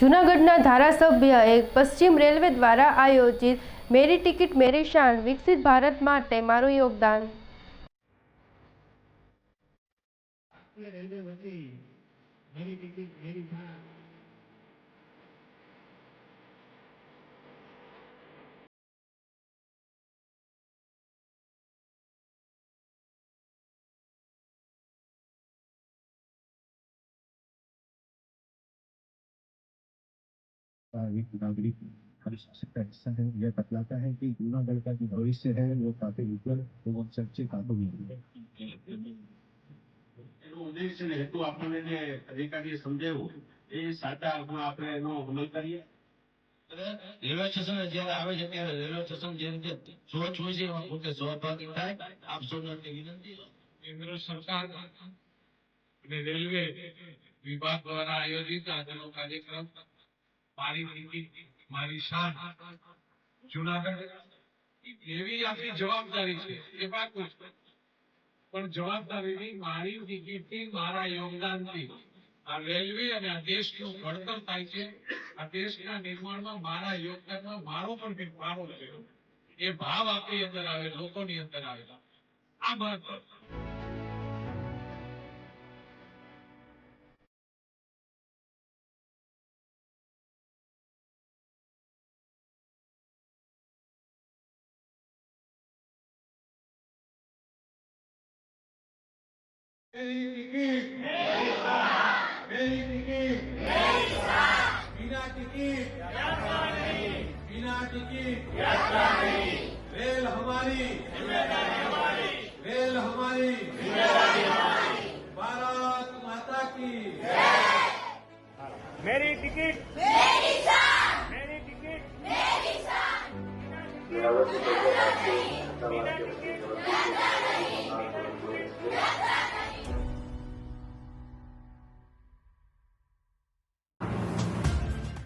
જૂનાગઢના ધારાસભ્યએ પશ્ચિમ રેલવે દ્વારા આયોજિત મેરી ટિકિટ મેરી શાન વિકસિત ભારત માટે મારું યોગદાન। एक नागरिक अनुशासन का हिस्सा है। यह बतलाता है कि जूनागढ़ का जो भविष्य है वो काफी उज्जवल एवं चर्चे काफी उद्देश्य ने हेतु आपने जे अधिकारी समझाव्યું એ સાચા અર્થમાં આપણે એનો અમલ કરીએ। રેલવે સ્ટેશન જ્યારે આવે છે ત્યારે રેલવે સ્ટેશન જે રીતે સ્વચ્છ હોય છે એમાં પોતે સહભાગી થાય। આપ સૌને વિનંતી કેન્દ્ર સરકાર અને રેલવે વિભાગ દ્વારા આયોજિત આજનો કાર્યક્રમ મારી ટિકિટ મારી શાન જૂનાગઢ એવી આપણી જવાબદારી છે એ પાકું છે, પણ જવાબદારીની મારી ટિકિટથી મારા યોગદાનથી આ રેલવે અને આ દેશનું ઘડતર થાય છે। આ દેશના નિર્માણમાં મારા યોગદાનમાં મારો પણ ફાળો છે એ ભાવ આપણી અંદર આવે, લોકોની અંદર આવે। આ મહત્વ बिना टिकट रेल हमारी रेल हमारी भारत माता की मेरी टिकट मेरी शान मेरी टिकट मेरी शान बिना टिकट